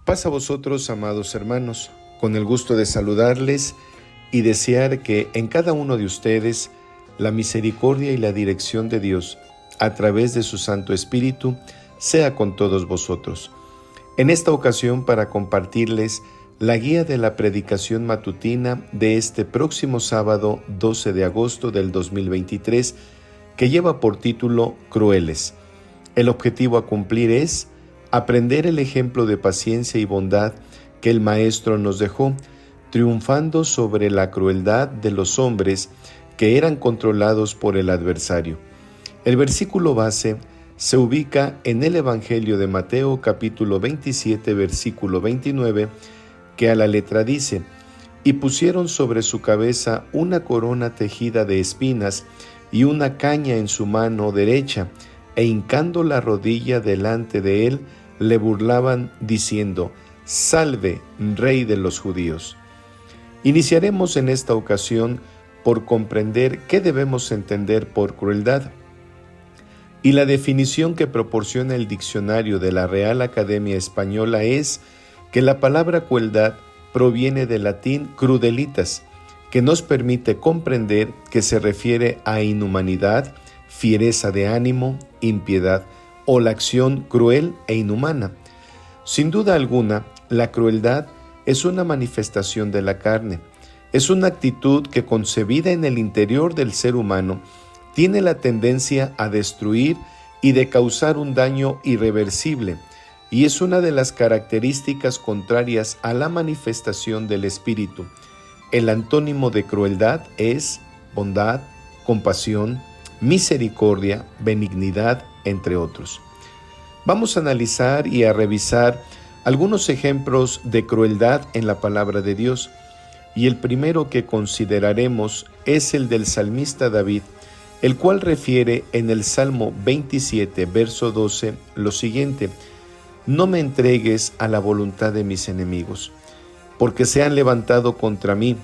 Paz a vosotros, amados hermanos, con el gusto de saludarles y desear que en cada uno de ustedes la misericordia y la dirección de Dios, a través de su Santo Espíritu, sea con todos vosotros. En esta ocasión, para compartirles la guía de la predicación matutina de este próximo sábado 12 de agosto del 2023, que lleva por título Crueles. El objetivo a cumplir es aprender el ejemplo de paciencia y bondad que el Maestro nos dejó, triunfando sobre la crueldad de los hombres que eran controlados por el adversario. El versículo base se ubica en el Evangelio de Mateo, capítulo 27, versículo 29, que a la letra dice: «Y pusieron sobre su cabeza una corona tejida de espinas y una caña en su mano derecha, e hincando la rodilla delante de él, le burlaban diciendo: Salve, Rey de los judíos». Iniciaremos en esta ocasión por comprender qué debemos entender por crueldad. Y la definición que proporciona el diccionario de la Real Academia Española es que la palabra crueldad proviene del latín crudelitas, que nos permite comprender que se refiere a inhumanidad, fiereza de ánimo, impiedad o la acción cruel e inhumana. Sin duda alguna, la crueldad es una manifestación de la carne. Es una actitud que, concebida en el interior del ser humano, tiene la tendencia a destruir y de causar un daño irreversible, y es una de las características contrarias a la manifestación del espíritu. El antónimo de crueldad es bondad, compasión, misericordia, benignidad, entre otros. Vamos a analizar y a revisar algunos ejemplos de crueldad en la palabra de Dios, y el primero que consideraremos es el del salmista David, el cual refiere en el Salmo 27, verso 12, lo siguiente: «No me entregues a la voluntad de mis enemigos, porque se han levantado contra mí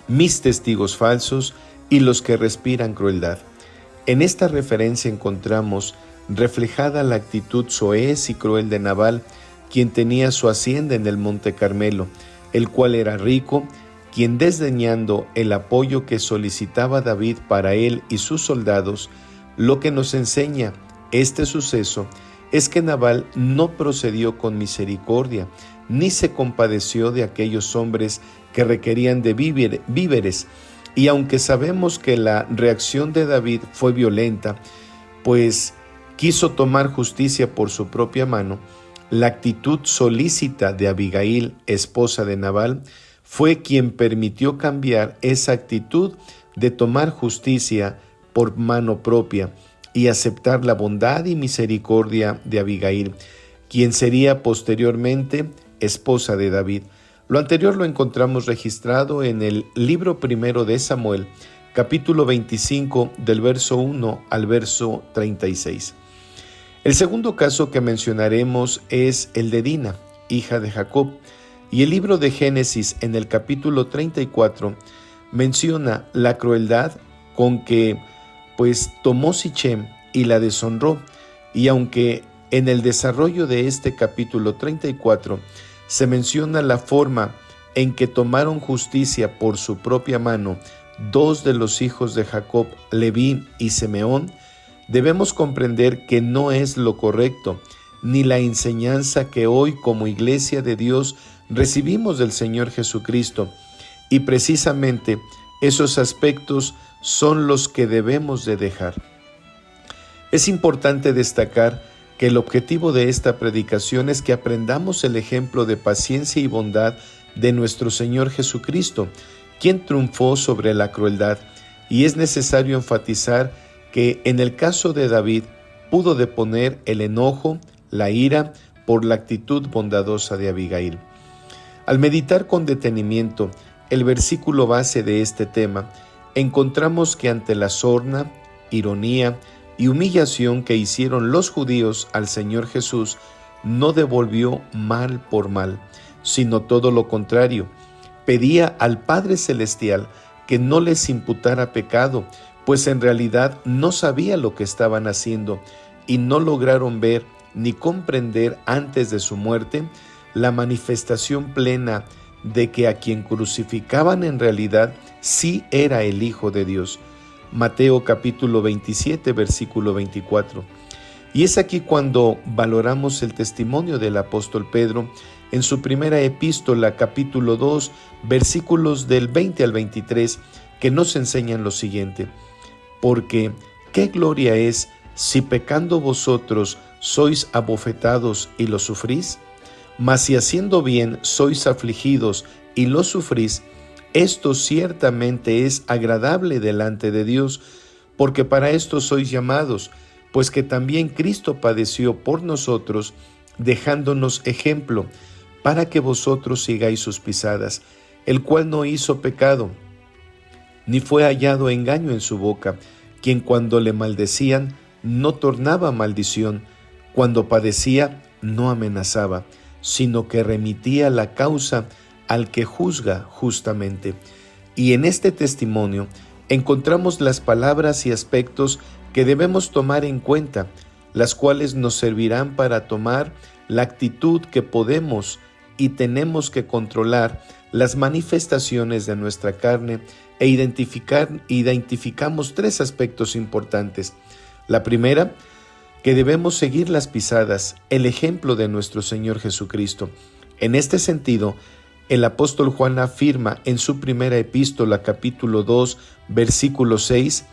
mis testigos falsos y los que respiran crueldad». En esta referencia encontramos reflejada la actitud soez y cruel de Nabal, quien tenía su hacienda en el Monte Carmelo, el cual era rico, quien, desdeñando el apoyo que solicitaba David para él y sus soldados, lo que nos enseña este suceso es que Nabal no procedió con misericordia, ni se compadeció de aquellos hombres que requerían de víveres. Y aunque sabemos que la reacción de David fue violenta, pues quiso tomar justicia por su propia mano, la actitud solícita de Abigail, esposa de Nabal, fue quien permitió cambiar esa actitud de tomar justicia por mano propia y aceptar la bondad y misericordia de Abigail, quien sería posteriormente esposa de David. Lo anterior lo encontramos registrado en el libro primero de Samuel, capítulo 25, del verso 1 al verso 36. El segundo caso que mencionaremos es el de Dina, hija de Jacob, y el libro de Génesis en el capítulo 34 menciona la crueldad con que tomó Sichem y la deshonró, y aunque en el desarrollo de este capítulo 34 se menciona la forma en que tomaron justicia por su propia mano dos de los hijos de Jacob, Leví y Simeón, debemos comprender que no es lo correcto, ni la enseñanza que hoy como Iglesia de Dios recibimos del Señor Jesucristo, y precisamente esos aspectos son los que debemos de dejar. Es importante destacar que el objetivo de esta predicación es que aprendamos el ejemplo de paciencia y bondad de nuestro Señor Jesucristo, quien triunfó sobre la crueldad, y es necesario enfatizar que en el caso de David pudo deponer el enojo, la ira, por la actitud bondadosa de Abigail. Al meditar con detenimiento el versículo base de este tema, encontramos que ante la sorna, ironía y humillación que hicieron los judíos al Señor Jesús, no devolvió mal por mal, sino todo lo contrario. Pedía al Padre Celestial que no les imputara pecado, pues en realidad no sabía lo que estaban haciendo y no lograron ver ni comprender antes de su muerte la manifestación plena de que a quien crucificaban en realidad sí era el Hijo de Dios. Mateo capítulo 27, versículo 24. Y es aquí cuando valoramos el testimonio del apóstol Pedro en su primera epístola, capítulo 2, versículos del 20 al 23, que nos enseñan lo siguiente: porque ¿qué gloria es si pecando vosotros sois abofetados y lo sufrís? Mas si haciendo bien sois afligidos y lo sufrís, esto ciertamente es agradable delante de Dios, porque para esto sois llamados, pues que también Cristo padeció por nosotros, dejándonos ejemplo, para que vosotros sigáis sus pisadas, el cual no hizo pecado, ni fue hallado engaño en su boca, quien cuando le maldecían no tornaba maldición, cuando padecía no amenazaba, sino que remitía la causa al que juzga justamente. Y en este testimonio encontramos las palabras y aspectos que debemos tomar en cuenta, las cuales nos servirán para tomar la actitud que podemos y tenemos que controlar las manifestaciones de nuestra carne e identificamos tres aspectos importantes. La primera, que debemos seguir las pisadas, el ejemplo de nuestro Señor Jesucristo. En este sentido, el apóstol Juan afirma en su primera epístola, capítulo 2, versículo 6,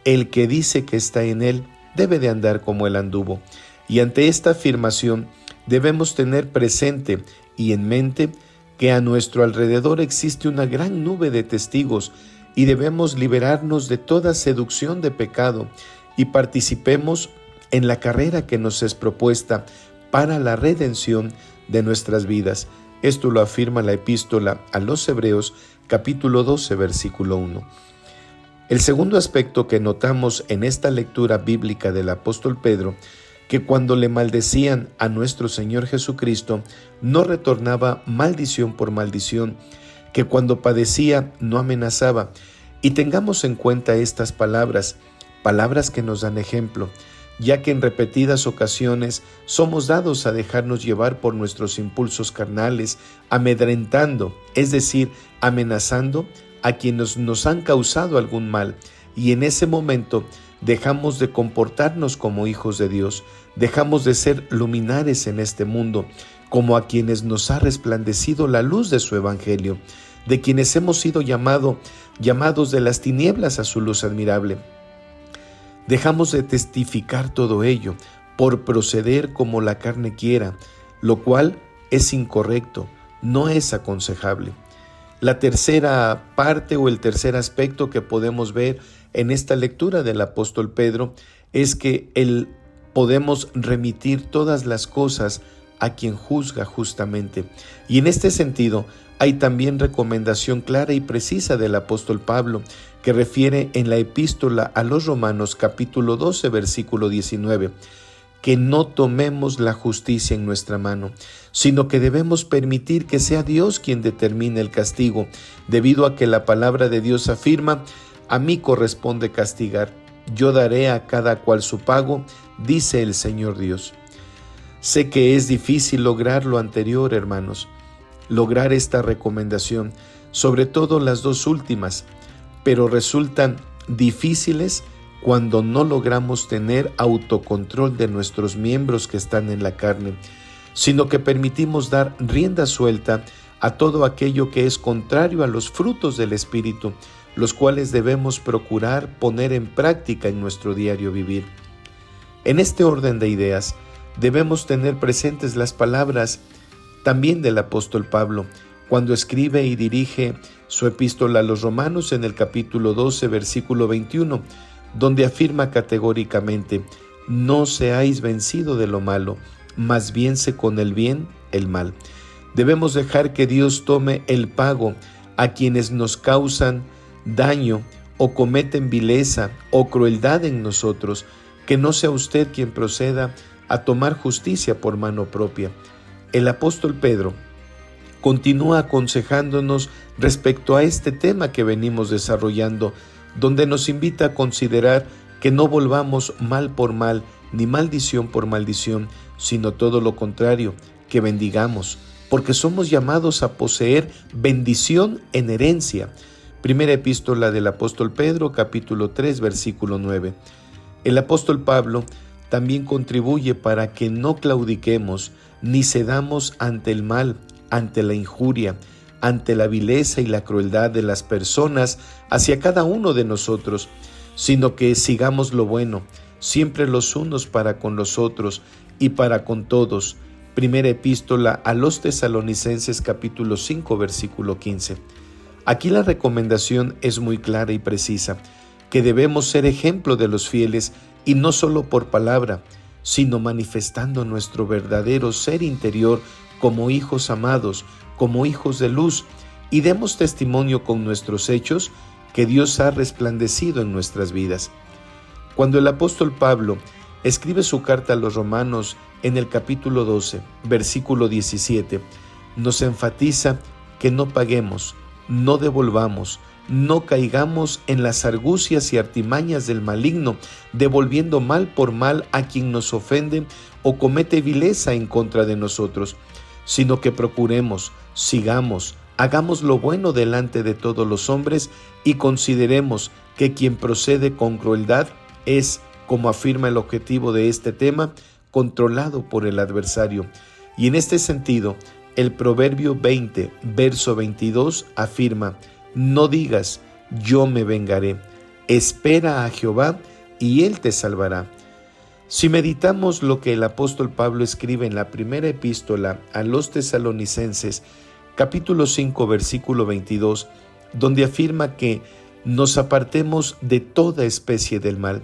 el que dice que está en él debe de andar como él anduvo. Y ante esta afirmación debemos tener presente y en mente que a nuestro alrededor existe una gran nube de testigos y debemos liberarnos de toda seducción de pecado y participemos en la carrera que nos es propuesta para la redención de nuestras vidas. Esto lo afirma la epístola a los Hebreos, capítulo 12, versículo 1. El segundo aspecto que notamos en esta lectura bíblica del apóstol Pedro, que cuando le maldecían a nuestro Señor Jesucristo, no retornaba maldición por maldición, que cuando padecía no amenazaba. Y tengamos en cuenta estas palabras que nos dan ejemplo, ya que en repetidas ocasiones somos dados a dejarnos llevar por nuestros impulsos carnales, amedrentando, es decir, amenazando a quienes nos han causado algún mal, y en ese momento dejamos de comportarnos como hijos de Dios, dejamos de ser luminares en este mundo, como a quienes nos ha resplandecido la luz de su evangelio, de quienes hemos sido llamados de las tinieblas a su luz admirable. Dejamos de testificar todo ello por proceder como la carne quiera, lo cual es incorrecto, no es aconsejable. La tercera parte o el tercer aspecto que podemos ver en esta lectura del apóstol Pedro es que podemos remitir todas las cosas a quien juzga justamente. Y en este sentido hay también recomendación clara y precisa del apóstol Pablo, que refiere en la epístola a los Romanos capítulo 12, versículo 19, que no tomemos la justicia en nuestra mano, sino que debemos permitir que sea Dios quien determine el castigo, debido a que la palabra de Dios afirma: a mí corresponde castigar, yo daré a cada cual su pago, dice el Señor Dios. Sé que es difícil lograr lo anterior, hermanos, lograr esta recomendación, sobre todo las dos últimas, pero resultan difíciles cuando no logramos tener autocontrol de nuestros miembros que están en la carne, sino que permitimos dar rienda suelta a todo aquello que es contrario a los frutos del Espíritu, los cuales debemos procurar poner en práctica en nuestro diario vivir. En este orden de ideas, debemos tener presentes las palabras también del apóstol Pablo, cuando escribe y dirige su epístola a los Romanos en el capítulo 12, versículo 21, donde afirma categóricamente: no seáis vencido de lo malo, más biense con el bien el mal. Debemos dejar que Dios tome el pago a quienes nos causan daño o cometen vileza o crueldad en nosotros, que no sea usted quien proceda a tomar justicia por mano propia. El apóstol Pedro continúa aconsejándonos respecto a este tema que venimos desarrollando, donde nos invita a considerar que no volvamos mal por mal, ni maldición por maldición, sino todo lo contrario, que bendigamos, porque somos llamados a poseer bendición en herencia. Primera epístola del apóstol Pedro, capítulo 3, versículo 9. El apóstol Pablo también contribuye para que no claudiquemos ni cedamos ante el mal, ante la injuria, ante la vileza y la crueldad de las personas hacia cada uno de nosotros, sino que sigamos lo bueno, siempre los unos para con los otros y para con todos. Primera epístola a los Tesalonicenses, capítulo 5, versículo 15. Aquí la recomendación es muy clara y precisa, que debemos ser ejemplo de los fieles y no solo por palabra, sino manifestando nuestro verdadero ser interior como hijos amados, como hijos de luz, y demos testimonio con nuestros hechos que Dios ha resplandecido en nuestras vidas. Cuando el apóstol Pablo escribe su carta a los Romanos en el capítulo 12, versículo 17, nos enfatiza que no paguemos, no devolvamos, no caigamos en las argucias y artimañas del maligno, devolviendo mal por mal a quien nos ofende o comete vileza en contra de nosotros, sino que procuremos, sigamos, hagamos lo bueno delante de todos los hombres y consideremos que quien procede con crueldad es, como afirma el objetivo de este tema, controlado por el adversario. Y en este sentido, el Proverbio 20, verso 22 afirma: no digas, yo me vengaré, espera a Jehová y Él te salvará. Si meditamos lo que el apóstol Pablo escribe en la primera epístola a los Tesalonicenses, capítulo 5, versículo 22, donde afirma que nos apartemos de toda especie del mal,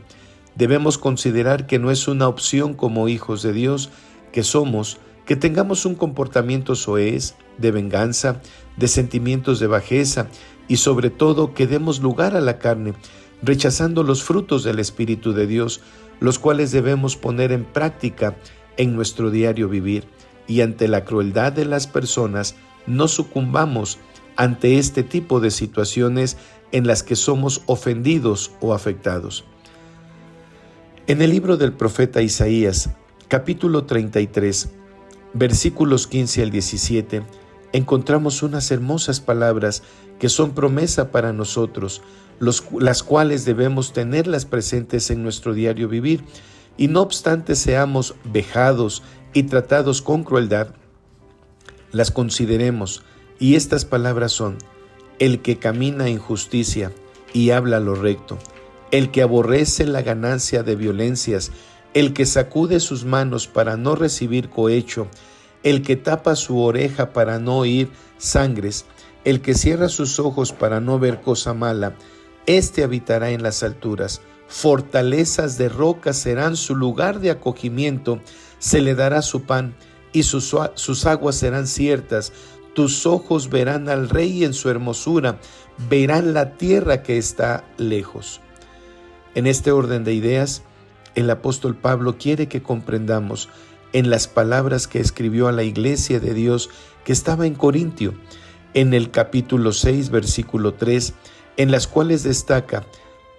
debemos considerar que no es una opción como hijos de Dios que somos, que tengamos un comportamiento soez, de venganza, de sentimientos de bajeza y sobre todo que demos lugar a la carne, rechazando los frutos del Espíritu de Dios, los cuales debemos poner en práctica en nuestro diario vivir, y ante la crueldad de las personas no sucumbamos ante este tipo de situaciones en las que somos ofendidos o afectados. En el libro del profeta Isaías, capítulo 33, versículos 15 al 17, encontramos unas hermosas palabras que son promesa para nosotros, las cuales debemos tenerlas presentes en nuestro diario vivir, y no obstante seamos vejados y tratados con crueldad, las consideremos, y estas palabras son: el que camina en justicia y habla lo recto, el que aborrece la ganancia de violencias, el que sacude sus manos para no recibir cohecho, el que tapa su oreja para no oír sangres, el que cierra sus ojos para no ver cosa mala, éste habitará en las alturas. Fortalezas de roca serán su lugar de acogimiento, se le dará su pan y sus aguas serán ciertas. Tus ojos verán al Rey en su hermosura, verán la tierra que está lejos. En este orden de ideas, el apóstol Pablo quiere que comprendamos en las palabras que escribió a la iglesia de Dios que estaba en Corintio, en el capítulo 6, versículo 3, en las cuales destaca: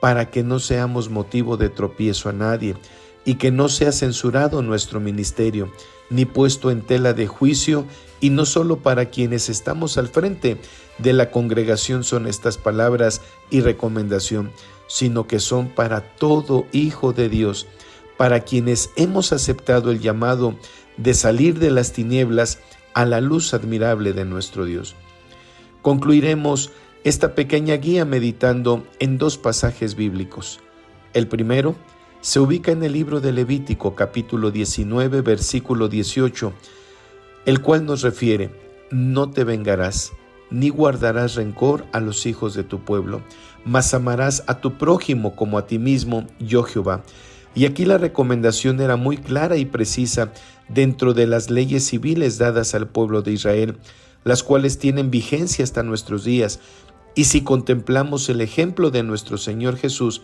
para que no seamos motivo de tropiezo a nadie, y que no sea censurado nuestro ministerio, ni puesto en tela de juicio, y no solo para quienes estamos al frente de la congregación son estas palabras y recomendación, sino que son para todo hijo de Dios, para quienes hemos aceptado el llamado de salir de las tinieblas a la luz admirable de nuestro Dios. Concluiremos esta pequeña guía meditando en dos pasajes bíblicos. El primero se ubica en el libro de Levítico, capítulo 19, versículo 18, el cual nos refiere: no te vengarás, ni guardarás rencor a los hijos de tu pueblo, mas amarás a tu prójimo como a ti mismo, yo Jehová. Y aquí la recomendación era muy clara y precisa dentro de las leyes civiles dadas al pueblo de Israel, las cuales tienen vigencia hasta nuestros días. Y si contemplamos el ejemplo de nuestro Señor Jesús,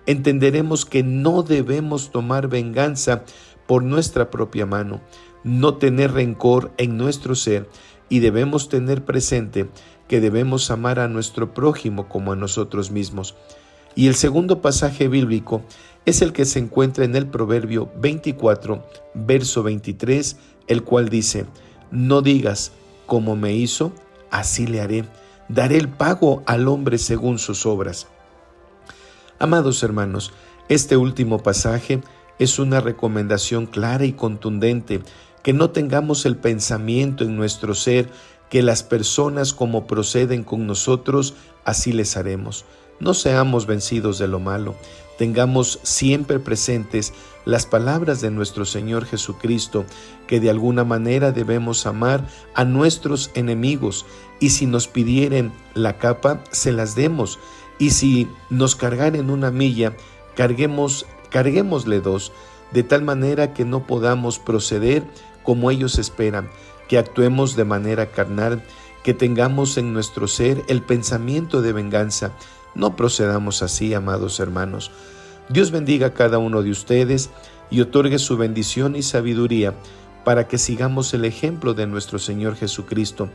entenderemos que no debemos tomar venganza por nuestra propia mano, no tener rencor en nuestro ser, y debemos tener presente que debemos amar a nuestro prójimo como a nosotros mismos. Y el segundo pasaje bíblico es el que se encuentra en el Proverbio 24, verso 23, el cual dice: no digas, como me hizo, así le haré. Daré el pago al hombre según sus obras. Amados hermanos, este último pasaje es una recomendación clara y contundente, que no tengamos el pensamiento en nuestro ser que las personas como proceden con nosotros, así les haremos. No seamos vencidos de lo malo. Tengamos siempre presentes las palabras de nuestro Señor Jesucristo, que de alguna manera debemos amar a nuestros enemigos, y si nos pidieren la capa, se las demos, y si nos cargaren una milla, carguémosle dos, de tal manera que no podamos proceder como ellos esperan, que actuemos de manera carnal, que tengamos en nuestro ser el pensamiento de venganza. No procedamos así, amados hermanos. Dios bendiga a cada uno de ustedes y otorgue su bendición y sabiduría para que sigamos el ejemplo de nuestro Señor Jesucristo,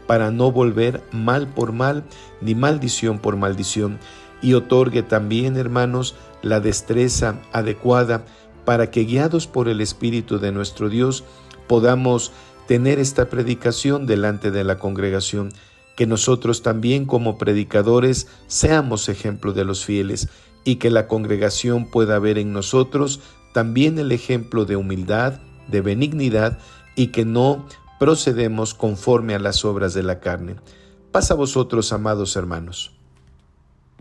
para no volver mal por mal, ni maldición por maldición, y otorgue también, hermanos, la destreza adecuada para que, guiados por el Espíritu de nuestro Dios, podamos tener esta predicación delante de la congregación, que nosotros también como predicadores seamos ejemplo de los fieles, y que la congregación pueda ver en nosotros también el ejemplo de humildad, de benignidad, y que no procedemos conforme a las obras de la carne. Paz a vosotros, amados hermanos.